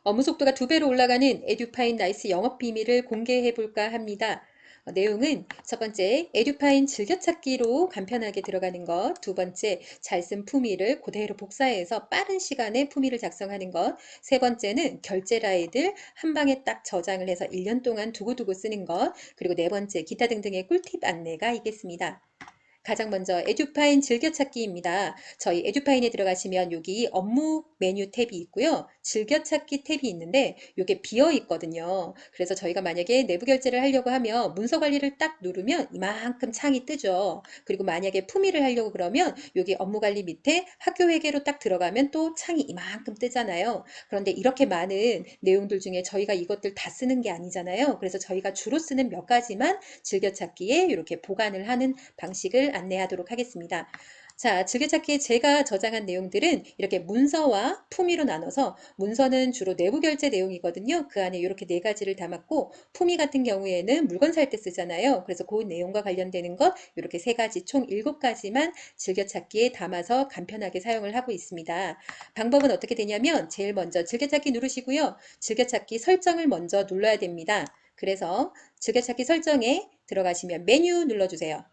업무 속도가 2배로 올라가는 에듀파인 나이스 영업 비밀을 공개해 볼까 합니다. 내용은 첫 번째, 에듀파인 즐겨찾기로 간편하게 들어가는 것. 두 번째, 잘 쓴 품위를 그대로 복사해서 빠른 시간에 품위를 작성하는 것. 세 번째는 결제 라이들 한 방에 딱 저장을 해서 1년 동안 두고두고 쓰는 것. 그리고 네 번째, 기타 등등의 꿀팁 안내가 있겠습니다. 가장 먼저 에듀파인 즐겨찾기입니다. 저희 에듀파인에 들어가시면 여기 업무 메뉴 탭이 있고요. 즐겨찾기 탭이 있는데 이게 비어 있거든요. 그래서 저희가 만약에 내부 결제를 하려고 하면 문서 관리를 딱 누르면 이만큼 창이 뜨죠. 그리고 만약에 품위를 하려고 그러면 여기 업무 관리 밑에 학교 회계로 딱 들어가면 또 창이 이만큼 뜨잖아요. 그런데 이렇게 많은 내용들 중에 저희가 이것들 다 쓰는 게 아니잖아요. 그래서 저희가 주로 쓰는 몇 가지만 즐겨찾기에 이렇게 보관을 하는 방식을 안내하도록 하겠습니다. 자, 즐겨찾기에 제가 저장한 내용들은 이렇게 문서와 품위로 나눠서 문서는 주로 내부 결제 내용이거든요. 그 안에 이렇게 네 가지를 담았고 품위 같은 경우에는 물건 살 때 쓰잖아요. 그래서 그 내용과 관련되는 것 이렇게 세 가지 총 7가지만 즐겨찾기에 담아서 간편하게 사용을 하고 있습니다. 방법은 어떻게 되냐면 제일 먼저 즐겨찾기 누르시고요. 즐겨찾기 설정을 먼저 눌러야 됩니다. 그래서 즐겨찾기 설정에 들어가시면 메뉴 눌러주세요.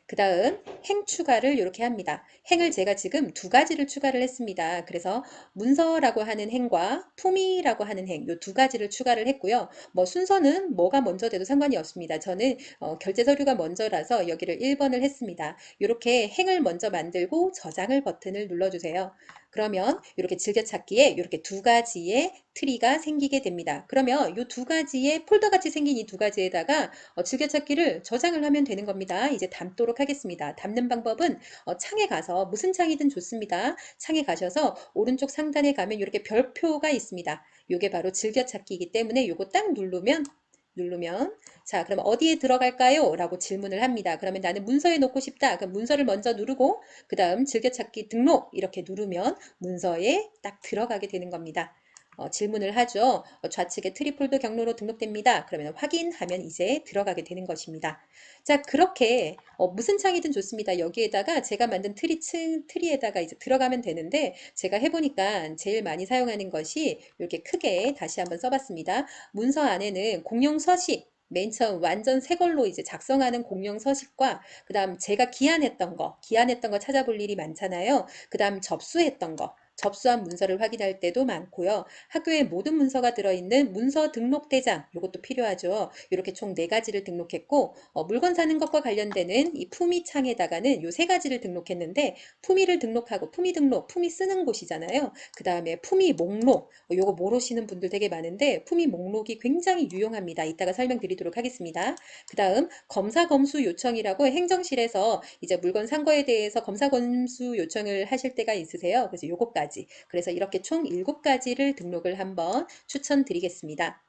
그 다음 행 추가를 이렇게 합니다. 행을 제가 지금 2가지를 추가를 했습니다. 그래서 문서라고 하는 행과 품위라고 하는 행, 이 2가지를 추가를 했고요. 뭐 순서는 뭐가 먼저 돼도 상관이 없습니다. 저는 결제 서류가 먼저라서 여기를 1번을 했습니다. 이렇게 행을 먼저 만들고 저장을 버튼을 눌러주세요. 그러면 이렇게 즐겨찾기에 이렇게 2가지의 트리가 생기게 됩니다. 그러면 이 2가지의 폴더같이 생긴 이 2가지에다가 즐겨찾기를 저장을 하면 되는 겁니다. 이제 담도록 하겠습니다. 담는 방법은 창에 가서 무슨 창이든 좋습니다. 창에 가셔서 오른쪽 상단에 가면 이렇게 별표가 있습니다. 이게 바로 즐겨찾기이기 때문에 이거 딱 누르면 자 그럼 어디에 들어갈까요? 라고 질문을 합니다. 그러면 나는 문서에 놓고 싶다. 그럼 문서를 먼저 누르고 그 다음 즐겨찾기 등록 이렇게 누르면 문서에 딱 들어가게 되는 겁니다. 질문을 하죠. 좌측에 트리폴더 경로로 등록됩니다. 그러면 확인하면 이제 들어가게 되는 것입니다. 자, 그렇게 무슨 창이든 좋습니다. 여기에다가 제가 만든 트리에다가 이제 들어가면 되는데 제가 해보니까 제일 많이 사용하는 것이 이렇게 크게 다시 한번 써봤습니다. 문서 안에는 공용 서식 맨 처음 완전 새 걸로 이제 작성하는 공용 서식과 그다음 제가 기한했던 거 찾아볼 일이 많잖아요. 그다음 접수했던 거 접수한 문서를 확인할 때도 많고요. 학교에 모든 문서가 들어있는 문서 등록 대장 이것도 필요하죠. 이렇게 총 4가지를 등록했고 물건 사는 것과 관련되는 이 품위 창에다가는 요 3가지를 등록했는데 품위를 등록하고 품위 등록, 품위 쓰는 곳이잖아요. 그 다음에 품위 목록 요거 모르시는 분들 되게 많은데 품위 목록이 굉장히 유용합니다. 이따가 설명드리도록 하겠습니다. 그 다음 검사 검수 요청이라고 행정실에서 이제 물건 산 거에 대해서 검사 검수 요청을 하실 때가 있으세요. 그래서 요거까지 그래서 이렇게 총 7가지를 등록을 한번 추천드리겠습니다.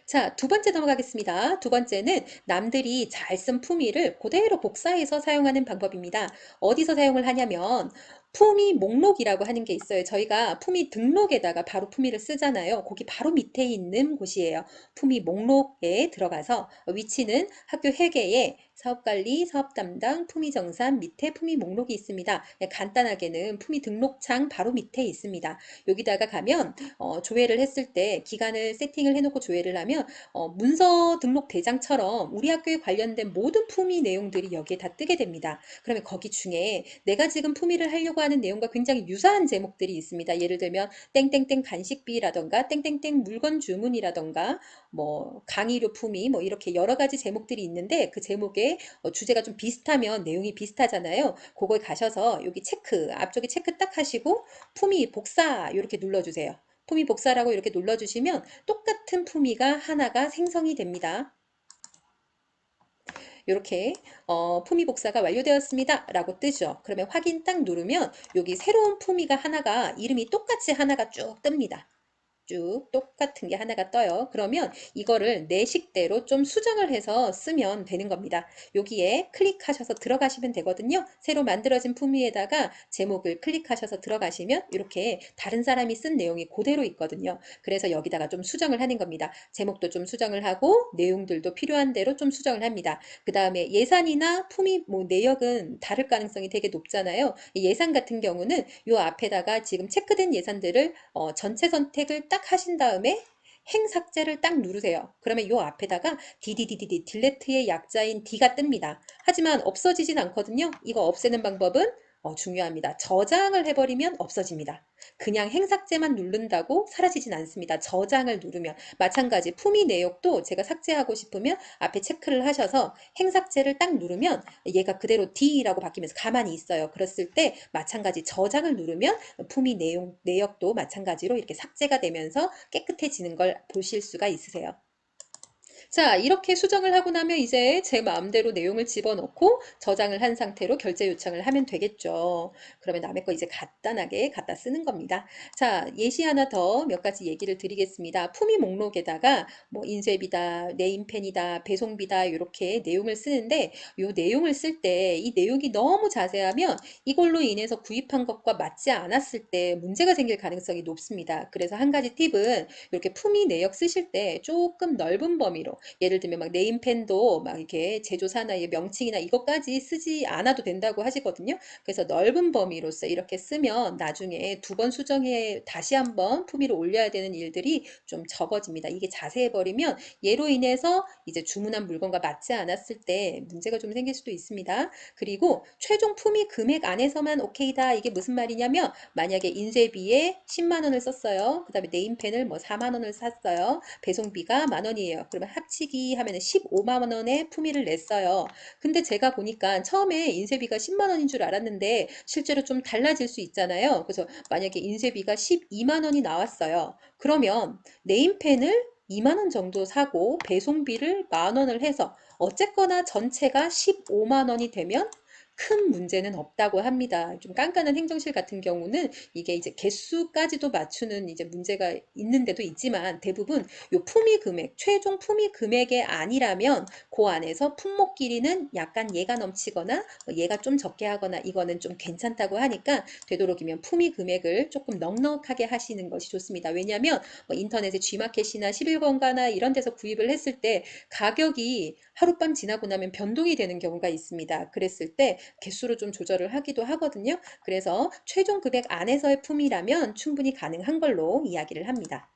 자, 2번째 넘어가겠습니다. 2번째는 남들이 잘 쓴 품위를 그대로 복사해서 사용하는 방법입니다. 어디서 사용을 하냐면 품위 목록이라고 하는 게 있어요. 저희가 품위 등록에다가 바로 품위를 쓰잖아요. 거기 바로 밑에 있는 곳이에요. 품위 목록에 들어가서 위치는 학교 회계에 사업관리, 사업담당, 품위정산 밑에 품위 목록이 있습니다. 간단하게는 품위 등록창 바로 밑에 있습니다. 여기다가 가면 조회를 했을 때 기간을 세팅을 해놓고 조회를 하면 문서 등록 대장처럼 우리 학교에 관련된 모든 품위 내용들이 여기에 다 뜨게 됩니다. 그러면 거기 중에 내가 지금 품위를 하려고 하는 내용과 굉장히 유사한 제목들이 있습니다. 예를 들면 땡땡땡 간식비라던가 땡땡땡 물건 주문이라던가 뭐 강의료 품위 뭐 이렇게 여러 가지 제목들이 있는데 그 제목에 주제가 좀 비슷하면 내용이 비슷하잖아요. 그걸 가셔서 여기 체크 앞쪽에 체크 딱 하시고 품위 복사 이렇게 눌러주세요. 품위 복사라고 이렇게 눌러주시면 똑같은 품위가 하나가 생성이 됩니다. 이렇게 품위 복사가 완료되었습니다 라고 뜨죠. 그러면 확인 딱 누르면 여기 새로운 품위가 하나가 이름이 똑같이 하나가 쭉 뜹니다. 쭉 똑같은 게 하나가 떠요. 그러면 이거를 내 식대로 좀 수정을 해서 쓰면 되는 겁니다. 여기에 클릭하셔서 들어가시면 되거든요. 새로 만들어진 품위에다가 제목을 클릭하셔서 들어가시면 이렇게 다른 사람이 쓴 내용이 그대로 있거든요. 그래서 여기다가 좀 수정을 하는 겁니다. 제목도 좀 수정을 하고 내용들도 필요한 대로 좀 수정을 합니다. 그 다음에 예산이나 품위 뭐 내역은 다를 가능성이 되게 높잖아요. 예산 같은 경우는 요 앞에다가 지금 체크된 예산들을 전체 선택을 딱 하신 다음에 행 삭제를 딱 누르세요. 그러면 요 앞에다가 DDDD 딜레트의 약자인 D가 뜹니다. 하지만 없어지진 않거든요. 이거 없애는 방법은 중요합니다. 저장을 해버리면 없어집니다. 그냥 행 삭제만 누른다고 사라지진 않습니다. 저장을 누르면 마찬가지 품위 내역도 제가 삭제하고 싶으면 앞에 체크를 하셔서 행 삭제를 딱 누르면 얘가 그대로 D라고 바뀌면서 가만히 있어요. 그랬을 때 마찬가지 저장을 누르면 품위 내역도 마찬가지로 이렇게 삭제가 되면서 깨끗해지는 걸 보실 수가 있으세요. 자, 이렇게 수정을 하고 나면 이제 제 마음대로 내용을 집어넣고 저장을 한 상태로 결제 요청을 하면 되겠죠. 그러면 남의 거 이제 간단하게 갖다 쓰는 겁니다. 자, 예시 하나 더 몇 가지 얘기를 드리겠습니다. 품위 목록에다가 뭐 인쇄비다, 네임펜이다, 배송비다 이렇게 내용을 쓰는데 이 내용을 쓸 때 이 내용이 너무 자세하면 이걸로 인해서 구입한 것과 맞지 않았을 때 문제가 생길 가능성이 높습니다. 그래서 한 가지 팁은 이렇게 품위 내역 쓰실 때 조금 넓은 범위로 예를 들면 막 네임펜도 막 이렇게 제조사나 명칭이나 이것까지 쓰지 않아도 된다고 하시거든요. 그래서 넓은 범위로서 이렇게 쓰면 나중에 두 번 수정해 다시 한번 품위를 올려야 되는 일들이 좀 적어집니다. 이게 자세해 버리면 얘로 인해서 이제 주문한 물건과 맞지 않았을 때 문제가 좀 생길 수도 있습니다. 그리고 최종 품위 금액 안에서만 오케이다. 이게 무슨 말이냐면 만약에 인쇄비에 10만 원을 썼어요. 그 다음에 네임펜을 뭐 4만 원을 샀어요. 배송비가 만 원이에요. 그러면 합치기 하면은 15만 원의 품위를 냈어요. 근데 제가 보니까 처음에 인쇄비가 10만 원인 줄 알았는데 실제로 좀 달라질 수 있잖아요. 그래서 만약에 인쇄비가 12만 원이 나왔어요. 그러면 네임펜을 2만 원 정도 사고 배송비를 만 원을 해서 어쨌거나 전체가 15만 원이 되면 큰 문제는 없다고 합니다. 좀 깐깐한 행정실 같은 경우는 이게 이제 개수까지도 맞추는 이제 문제가 있는 데도 있지만 대부분 요 품위 금액, 최종 품위 금액이 아니라면 그 안에서 품목 길이는 약간 얘가 넘치거나 얘가 좀 적게 하거나 이거는 좀 괜찮다고 하니까 되도록이면 품위 금액을 조금 넉넉하게 하시는 것이 좋습니다. 왜냐하면 뭐 인터넷에 G마켓이나 11번가나 이런 데서 구입을 했을 때 가격이 하룻밤 지나고 나면 변동이 되는 경우가 있습니다. 그랬을 때 개수로 좀 조절을 하기도 하거든요. 그래서 최종 금액 안에서의 품이라면 충분히 가능한 걸로 이야기를 합니다.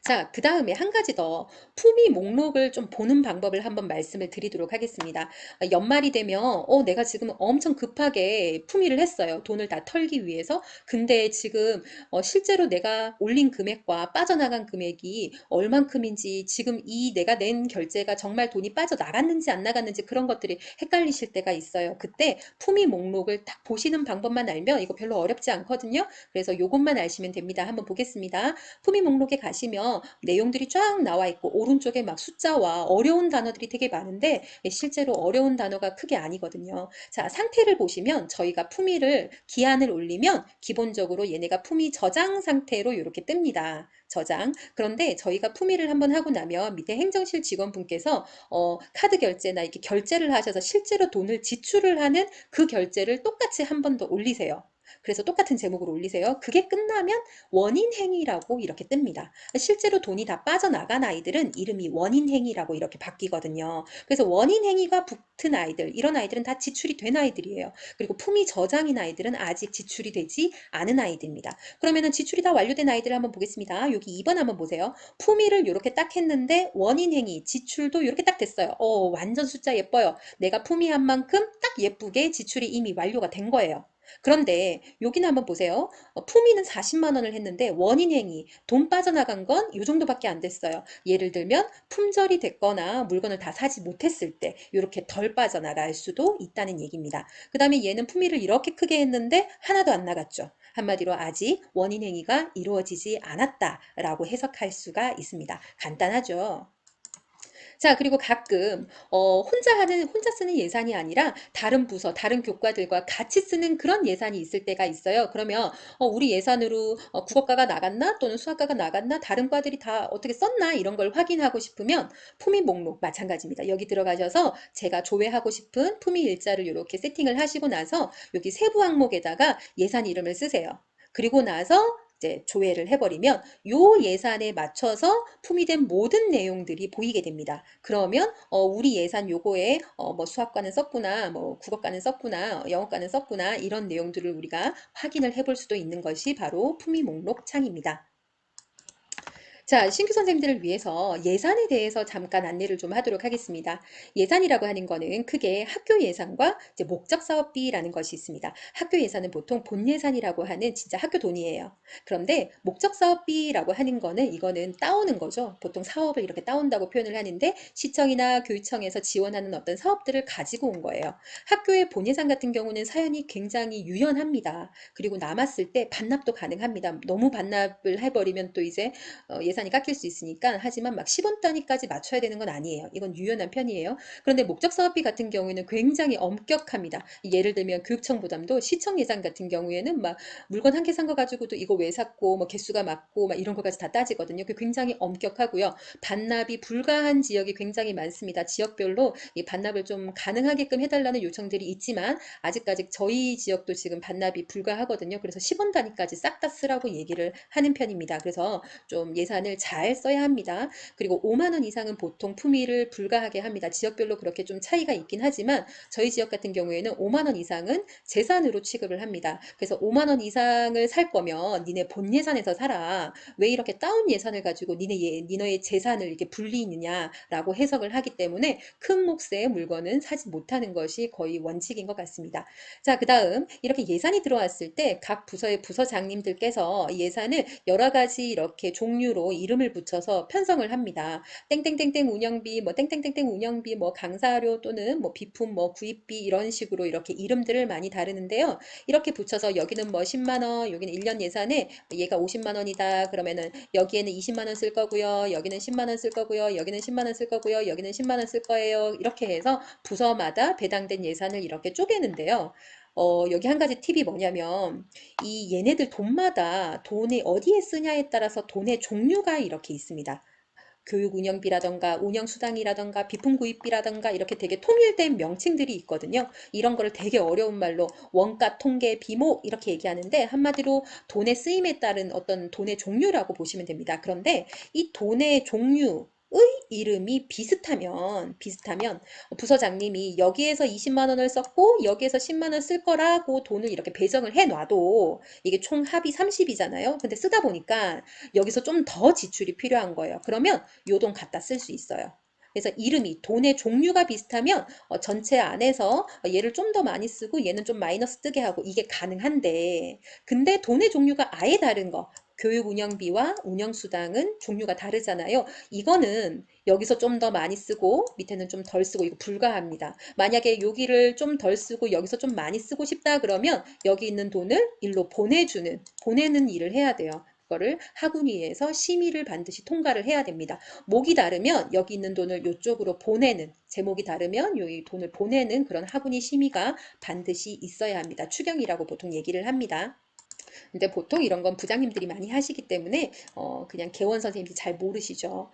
자, 그 다음에 한 가지 더 품위 목록을 좀 보는 방법을 한번 말씀을 드리도록 하겠습니다. 연말이 되면 내가 지금 엄청 급하게 품위를 했어요. 돈을 다 털기 위해서. 근데 지금 실제로 내가 올린 금액과 빠져나간 금액이 얼만큼인지 지금 이 내가 낸 결제가 정말 돈이 빠져나갔는지 안 나갔는지 그런 것들이 헷갈리실 때가 있어요. 그때 품위 목록을 딱 보시는 방법만 알면 이거 별로 어렵지 않거든요. 그래서 요것만 아시면 됩니다. 한번 보겠습니다. 품위 목록에 가시면 내용들이 쫙 나와 있고 오른쪽에 막 숫자와 어려운 단어들이 되게 많은데 실제로 어려운 단어가 크게 아니거든요. 자, 상태를 보시면 저희가 품위를 기한을 올리면 기본적으로 얘네가 품위 저장 상태로 이렇게 뜹니다. 저장. 그런데 저희가 품위를 한번 하고 나면 밑에 행정실 직원분께서 카드 결제나 이렇게 결제를 하셔서 실제로 돈을 지출을 하는 그 결제를 똑같이 한 번 더 올리세요. 그래서 똑같은 제목으로 올리세요. 그게 끝나면 원인행위라고 이렇게 뜹니다. 실제로 돈이 다 빠져나간 아이들은 이름이 원인행위라고 이렇게 바뀌거든요. 그래서 원인행위가 붙은 아이들, 이런 아이들은 다 지출이 된 아이들이에요. 그리고 품위 저장인 아이들은 아직 지출이 되지 않은 아이들입니다. 그러면은 지출이 다 완료된 아이들을 한번 보겠습니다. 여기 2번 한번 보세요. 품위를 이렇게 딱 했는데 원인행위, 지출도 이렇게 딱 됐어요. 완전 숫자 예뻐요. 내가 품위한 만큼 딱 예쁘게 지출이 이미 완료가 된 거예요. 그런데 여기는 한번 보세요. 품위는 40만 원을 했는데 원인행위, 돈 빠져나간 건 이 정도밖에 안 됐어요. 예를 들면 품절이 됐거나 물건을 다 사지 못했을 때 이렇게 덜 빠져나갈 수도 있다는 얘기입니다. 그 다음에 얘는 품위를 이렇게 크게 했는데 하나도 안 나갔죠. 한마디로 아직 원인행위가 이루어지지 않았다라고 해석할 수가 있습니다. 간단하죠. 자, 그리고 가끔 혼자 쓰는 예산이 아니라 다른 부서, 다른 교과들과 같이 쓰는 그런 예산이 있을 때가 있어요. 그러면 우리 예산으로 국어과가 나갔나 또는 수학과가 나갔나 다른 과들이 다 어떻게 썼나 이런 걸 확인하고 싶으면 품위 목록 마찬가지입니다. 여기 들어가셔서 제가 조회하고 싶은 품위 일자를 이렇게 세팅을 하시고 나서 여기 세부 항목에다가 예산 이름을 쓰세요. 그리고 나서 이제 조회를 해버리면 요 예산에 맞춰서 품위된 모든 내용들이 보이게 됩니다. 그러면 우리 예산 요거에 뭐 수학과는 썼구나, 뭐 국어과는 썼구나, 영어과는 썼구나 이런 내용들을 우리가 확인을 해볼 수도 있는 것이 바로 품위 목록 창입니다. 자, 신규 선생님들을 위해서 예산에 대해서 잠깐 안내를 좀 하도록 하겠습니다. 예산이라고 하는 거는 크게 학교 예산과 이제 목적 사업비라는 것이 있습니다. 학교 예산은 보통 본 예산이라고 하는 진짜 학교 돈이에요. 그런데 목적 사업비라고 하는 거는 이거는 따오는 거죠. 보통 사업을 이렇게 따온다고 표현을 하는데 시청이나 교육청에서 지원하는 어떤 사업들을 가지고 온 거예요. 학교의 본 예산 같은 경우는 사연이 굉장히 유연합니다. 그리고 남았을 때 반납도 가능합니다. 너무 반납을 해버리면 또 이제 예산이 깎일 수 있으니까 하지만 막 10원 단위까지 맞춰야 되는 건 아니에요. 이건 유연한 편이에요. 그런데 목적 사업비 같은 경우에는 굉장히 엄격합니다. 예를 들면 교육청 부담도 시청 예산 같은 경우에는 막 물건 한 개 산 거 가지고도 이거 왜 샀고 뭐 개수가 맞고 막 이런 것까지 다 따지거든요. 그 굉장히 엄격하고요. 반납이 불가한 지역이 굉장히 많습니다. 지역별로 이 반납을 좀 가능하게끔 해달라는 요청들이 있지만 아직까지 저희 지역도 지금 반납이 불가하거든요. 그래서 10원 단위까지 싹 다 쓰라고 얘기를 하는 편입니다. 그래서 좀 예산을 잘 써야 합니다. 그리고 5만 원 이상은 보통 품위를 불가하게 합니다. 지역별로 그렇게 좀 차이가 있긴 하지만 저희 지역 같은 경우에는 5만 원 이상은 재산으로 취급을 합니다. 그래서 5만 원 이상을 살 거면 니네 본 예산에서 사라. 왜 이렇게 다운 예산을 가지고 니네의 재산을 이렇게 불리느냐라고 해석을 하기 때문에 큰 몫의 물건은 사지 못하는 것이 거의 원칙인 것 같습니다. 자, 그 다음 이렇게 예산이 들어왔을 때 각 부서의 부서장님들께서 예산을 여러 가지 이렇게 종류로 이름을 붙여서 편성을 합니다. 땡땡땡땡 운영비, 뭐 땡땡땡땡 운영비, 뭐 강사료 또는 뭐 비품, 뭐 구입비 이런 식으로 이렇게 이름들을 많이 다루는데요. 이렇게 붙여서 여기는 뭐 10만 원, 여기는 1년 예산에 얘가 50만 원이다. 그러면은 여기에는 20만 원 쓸 거고요. 여기는 10만 원 쓸 거고요. 여기는 10만 원 쓸 거고요. 여기는 10만 원 쓸 거예요. 이렇게 해서 부서마다 배당된 예산을 이렇게 쪼개는데요. 여기 한 가지 팁이 뭐냐면 이 얘네들 돈마다 돈이 어디에 쓰냐에 따라서 돈의 종류가 이렇게 있습니다. 교육 운영비라던가 운영수당이라던가 비품 구입비라던가 이렇게 되게 통일된 명칭들이 있거든요. 이런 거를 되게 어려운 말로 원가, 통계, 비모 이렇게 얘기하는데 한마디로 돈의 쓰임에 따른 어떤 돈의 종류라고 보시면 됩니다. 그런데 이 돈의 종류 의 이름이 비슷하면 부서장님이 여기에서 20만 원을 썼고 여기에서 10만 원 쓸 거라고 돈을 이렇게 배정을 해 놔도 이게 총 합이 30이잖아요. 근데 쓰다 보니까 여기서 좀 더 지출이 필요한 거예요. 그러면 요 돈 갖다 쓸 수 있어요. 그래서 이름이 돈의 종류가 비슷하면 전체 안에서 얘를 좀 더 많이 쓰고 얘는 좀 마이너스 뜨게 하고 이게 가능한데 근데 돈의 종류가 아예 다른 거 교육 운영비와 운영수당은 종류가 다르잖아요. 이거는 여기서 좀 더 많이 쓰고 밑에는 좀 덜 쓰고 이거 불가합니다. 만약에 여기를 좀 덜 쓰고 여기서 좀 많이 쓰고 싶다 그러면 여기 있는 돈을 일로 보내는 일을 해야 돼요. 그거를 학운위에서 심의를 반드시 통과를 해야 됩니다. 목이 다르면 여기 있는 돈을 이쪽으로 보내는 제목이 다르면 여기 돈을 보내는 그런 학운위 심의가 반드시 있어야 합니다. 추경이라고 보통 얘기를 합니다. 근데 보통 이런 건 부장님들이 많이 하시기 때문에 그냥 개원 선생님이 잘 모르시죠.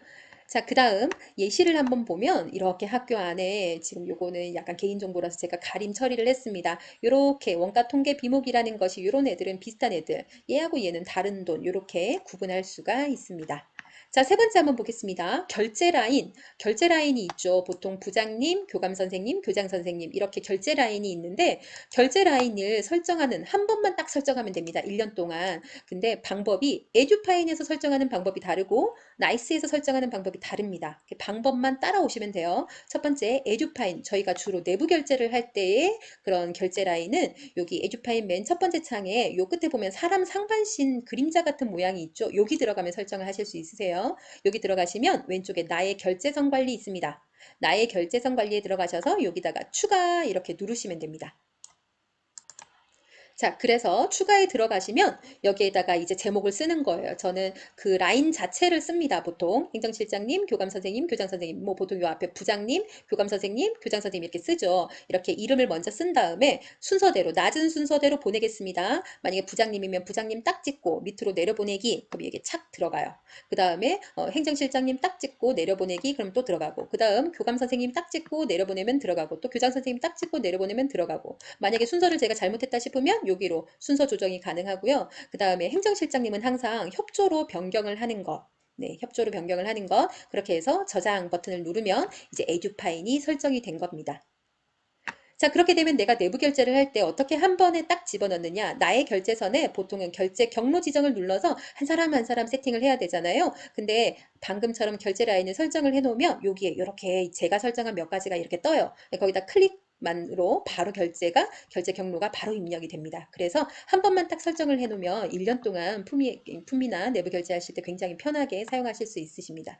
자, 그 다음 예시를 한번 보면 이렇게 학교 안에 지금 요거는 약간 개인정보라서 제가 가림 처리를 했습니다. 요렇게 원가 통계 비목이라는 것이 요런 애들은 비슷한 애들, 얘하고 얘는 다른 돈 요렇게 구분할 수가 있습니다. 자, 세 번째 한번 보겠습니다. 결제 라인. 결제 라인이 있죠. 보통 부장님, 교감 선생님, 교장 선생님 이렇게 결제 라인이 있는데 결제 라인을 설정하는 한 번만 딱 설정하면 됩니다. 1년 동안. 근데 방법이 에듀파인에서 설정하는 방법이 다르고 나이스에서 설정하는 방법이 다릅니다. 방법만 따라오시면 돼요. 첫 번째 에듀파인 저희가 주로 내부 결제를 할 때의 그런 결제 라인은 여기 에듀파인 맨 첫 번째 창에 요 끝에 보면 사람 상반신 그림자 같은 모양이 있죠. 여기 들어가면 설정을 하실 수 있으세요. 여기 들어가시면 왼쪽에 나의 결제성 관리 있습니다. 나의 결제성 관리에 들어가셔서 여기다가 추가 이렇게 누르시면 됩니다. 자, 그래서 추가에 들어가시면 여기에다가 이제 제목을 쓰는 거예요. 저는 그 라인 자체를 씁니다. 보통 행정실장님, 교감선생님, 교장선생님, 뭐 보통 요 앞에 부장님, 교감선생님, 교장선생님 이렇게 쓰죠. 이렇게 이름을 먼저 쓴 다음에 순서대로 낮은 순서대로 보내겠습니다. 만약에 부장님이면 부장님 딱 찍고 밑으로 내려보내기 그럼 이게 착 들어가요. 그 다음에 행정실장님 딱 찍고 내려보내기 그럼 또 들어가고 그 다음 교감선생님 딱 찍고 내려보내면 들어가고 또 교장선생님 딱 찍고 내려보내면 들어가고 만약에 순서를 제가 잘못했다 싶으면 여기로 순서 조정이 가능하고요. 그 다음에 행정실장님은 항상 협조로 변경을 하는 것. 네, 협조로 변경을 하는 것. 그렇게 해서 저장 버튼을 누르면 이제 에듀파인이 설정이 된 겁니다. 자, 그렇게 되면 내가 내부 결제를 할 때 어떻게 한 번에 딱 집어넣느냐. 나의 결제선에 보통은 결제 경로 지정을 눌러서 한 사람 한 사람 세팅을 해야 되잖아요. 근데 방금처럼 결제 라인을 설정을 해 놓으면 여기에 이렇게 제가 설정한 몇 가지가 이렇게 떠요. 거기다 클릭만으로 바로 결제 경로가 바로 입력이 됩니다. 그래서 한 번만 딱 설정을 해 놓으면 1년 동안 품위나 내부 결제하실 때 굉장히 편하게 사용하실 수 있으십니다.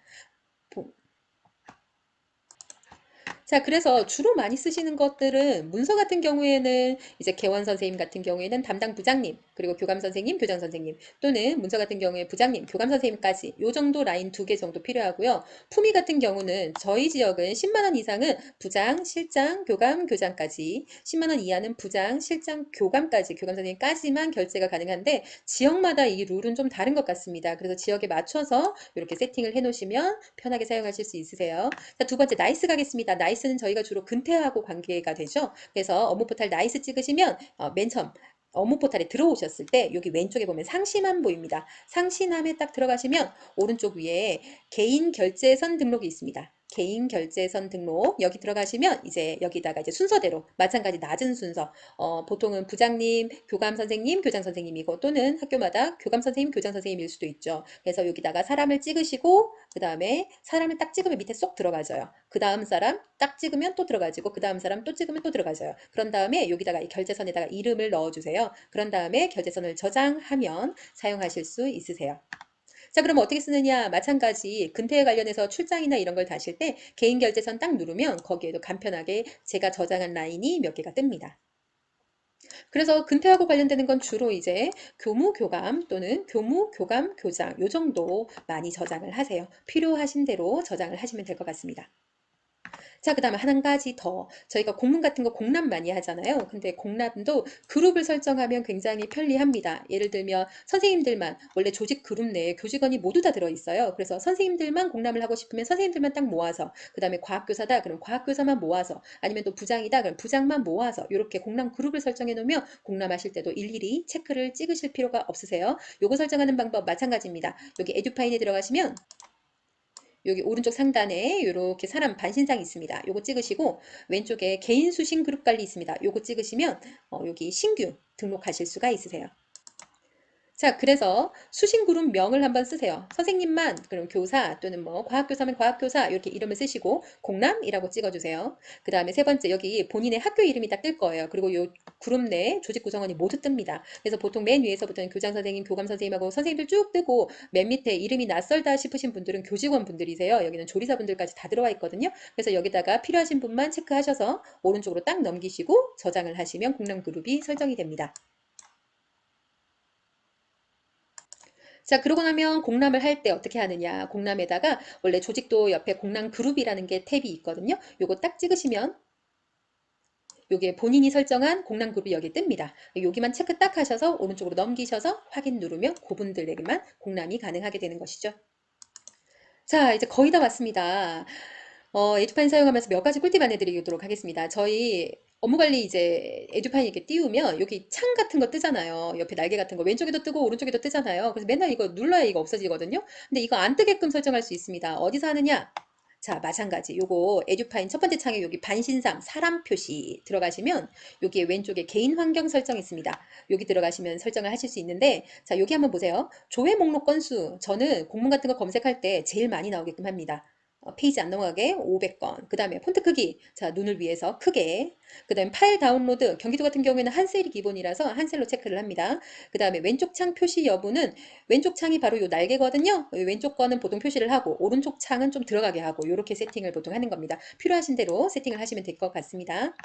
자, 그래서 주로 많이 쓰시는 것들은 문서 같은 경우에는 이제 개원 선생님 같은 경우에는 담당 부장님, 그리고 교감 선생님, 교장 선생님, 또는 문서 같은 경우에 부장님, 교감 선생님까지 요 정도 라인 2개 정도 필요하고요. 품위 같은 경우는 저희 지역은 10만 원 이상은 부장, 실장, 교감, 교장까지, 10만 원 이하는 부장, 실장, 교감까지, 교감 선생님까지만 결제가 가능한데 지역마다 이 룰은 좀 다른 것 같습니다. 그래서 지역에 맞춰서 이렇게 세팅을 해 놓으시면 편하게 사용하실 수 있으세요. 자, 두 번째 나이스 가겠습니다. 나이스는 저희가 주로 근태하고 관계가 되죠. 그래서 업무 포탈 나이스 찍으시면 맨 처음 업무 포탈에 들어오셨을 때 여기 왼쪽에 보면 상신함 보입니다. 상신함에 딱 들어가시면 오른쪽 위에 개인 결제선 등록이 있습니다. 개인 결제선 등록 여기 들어가시면 이제 여기다가 이제 순서대로 마찬가지 낮은 순서 보통은 부장님, 교감 선생님, 교장 선생님이고 또는 학교마다 교감 선생님, 교장 선생님일 수도 있죠. 그래서 여기다가 사람을 찍으시고 그 다음에 사람을 딱 찍으면 밑에 쏙 들어가져요. 그 다음 사람 딱 찍으면 또 들어가지고 그 다음 사람 또 찍으면 또 들어가져요. 그런 다음에 여기다가 이 결제선에다가 이름을 넣어주세요. 그런 다음에 결제선을 저장하면 사용하실 수 있으세요. 자, 그럼 어떻게 쓰느냐? 마찬가지 근태에 관련해서 출장이나 이런 걸 다실 때 개인 결제선 딱 누르면 거기에도 간편하게 제가 저장한 라인이 몇 개가 뜹니다. 그래서 근태하고 관련되는 건 주로 이제 교무, 교감 또는 교무, 교감, 교장 요 정도 많이 저장을 하세요. 필요하신 대로 저장을 하시면 될 것 같습니다. 자, 그 다음에 한 가지 더. 저희가 공문 같은 거 공람 많이 하잖아요. 근데 공람도 그룹을 설정하면 굉장히 편리합니다. 예를 들면 선생님들만 원래 조직 그룹 내에 교직원이 모두 다 들어있어요. 그래서 선생님들만 공람을 하고 싶으면 선생님들만 딱 모아서 그 다음에 과학교사다 그럼 과학교사만 모아서 아니면 또 부장이다 그럼 부장만 모아서 이렇게 공람 그룹을 설정해 놓으면 공람하실 때도 일일이 체크를 찍으실 필요가 없으세요. 요거 설정하는 방법 마찬가지입니다. 여기 에듀파인에 들어가시면 여기 오른쪽 상단에 이렇게 사람 반신상이 있습니다. 요거 찍으시고 왼쪽에 개인 수신 그룹 관리 있습니다. 요거 찍으시면 여기 신규 등록하실 수가 있으세요. 자, 그래서 수신그룹 명을 한번 쓰세요. 선생님만, 그럼 교사 또는 뭐 과학교사면 과학교사 이렇게 이름을 쓰시고 공람이라고 찍어주세요. 그 다음에 세 번째 여기 본인의 학교 이름이 딱 뜰 거예요. 그리고 요 그룹 내 조직 구성원이 모두 뜹니다. 그래서 보통 맨 위에서부터는 교장 선생님, 교감 선생님하고 선생님들 쭉 뜨고 맨 밑에 이름이 낯설다 싶으신 분들은 교직원 분들이세요. 여기는 조리사 분들까지 다 들어와 있거든요. 그래서 여기다가 필요하신 분만 체크하셔서 오른쪽으로 딱 넘기시고 저장을 하시면 공람 그룹이 설정이 됩니다. 자, 그러고 나면 공람을 할 때 어떻게 하느냐. 공람에다가 원래 조직도 옆에 공람 그룹이라는 게 탭이 있거든요. 요거 딱 찍으시면 요게 본인이 설정한 공람 그룹이 여기 뜹니다. 여기만 체크 딱 하셔서 오른쪽으로 넘기셔서 확인 누르면 그분들에게만 공람이 가능하게 되는 것이죠. 자, 이제 거의 다 왔습니다. 에듀파인 사용하면서 몇 가지 꿀팁 안내드리도록 하겠습니다. 저희 업무관리 이제 에듀파인 이렇게 띄우면 여기 창 같은 거 뜨잖아요. 옆에 날개 같은 거 왼쪽에도 뜨고 오른쪽에도 뜨잖아요. 그래서 맨날 이거 눌러야 이거 없어지거든요. 근데 이거 안 뜨게끔 설정할 수 있습니다. 어디서 하느냐? 자, 마찬가지. 요거 에듀파인 첫 번째 창에 여기 반신상 사람 표시 들어가시면 여기에 왼쪽에 개인 환경 설정 있습니다. 여기 들어가시면 설정을 하실 수 있는데 자, 여기 한번 보세요. 조회 목록 건수 저는 공문 같은 거 검색할 때 제일 많이 나오게끔 합니다. 페이지 안 넘어가게 500건. 그 다음에 폰트 크기. 자, 눈을 위해서 크게. 그 다음에 파일 다운로드. 경기도 같은 경우에는 한셀이 기본이라서 한셀로 체크를 합니다. 그 다음에 왼쪽 창 표시 여부는 왼쪽 창이 바로 요 날개거든요. 왼쪽 거는 보통 표시를 하고 오른쪽 창은 좀 들어가게 하고 이렇게 세팅을 보통 하는 겁니다. 필요하신 대로 세팅을 하시면 될 것 같습니다.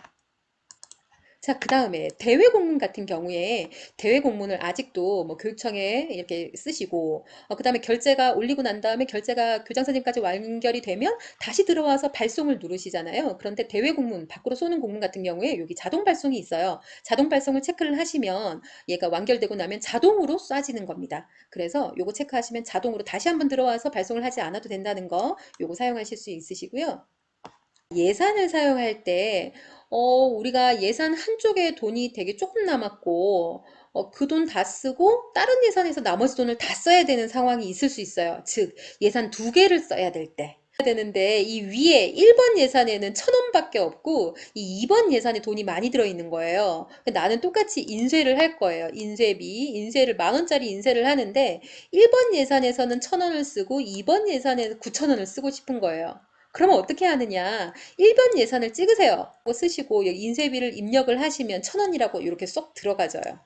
자, 그 다음에 대외 공문 같은 경우에 대외 공문을 아직도 뭐 교육청에 이렇게 쓰시고, 그 다음에 결제가 올리고 난 다음에 결제가 교장선생님까지 완결이 되면 다시 들어와서 발송을 누르시잖아요. 그런데 대외 공문, 밖으로 쏘는 공문 같은 경우에 여기 자동 발송이 있어요. 자동 발송을 체크를 하시면 얘가 완결되고 나면 자동으로 쏴지는 겁니다. 그래서 요거 체크하시면 자동으로 다시 한번 들어와서 발송을 하지 않아도 된다는 거 요거 사용하실 수 있으시고요. 예산을 사용할 때, 우리가 예산 한쪽에 돈이 되게 조금 남았고, 그 돈 다 쓰고, 다른 예산에서 나머지 돈을 다 써야 되는 상황이 있을 수 있어요. 즉, 예산 두 개를 써야 될 때. 되는데, 이 위에 1번 예산에는 1,000원밖에 없고, 이 2번 예산에 돈이 많이 들어있는 거예요. 나는 똑같이 인쇄를 할 거예요. 인쇄를 10,000원짜리 인쇄를 하는데, 1번 예산에서는 1,000원을 쓰고, 2번 예산에는 9,000원을 쓰고 싶은 거예요. 그러면 어떻게 하느냐? 1번 예산을 찍으세요. 쓰시고 여기 인쇄비를 입력을 하시면 1,000원이라고 이렇게 쏙 들어가져요.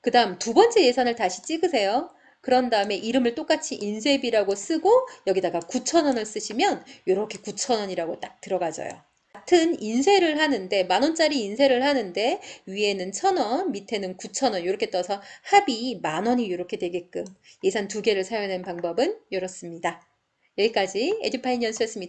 그 다음 두 번째 예산을 다시 찍으세요. 그런 다음에 이름을 똑같이 인쇄비라고 쓰고 여기다가 9,000원을 쓰시면 이렇게 9,000원이라고 딱 들어가져요. 같은 인쇄를 하는데 10,000원짜리 인쇄를 하는데 위에는 1,000원, 밑에는 9,000원 이렇게 떠서 합이 10,000원이 이렇게 되게끔 예산 두 개를 사용하는 방법은 이렇습니다. 여기까지 에듀파인 연수였습니다.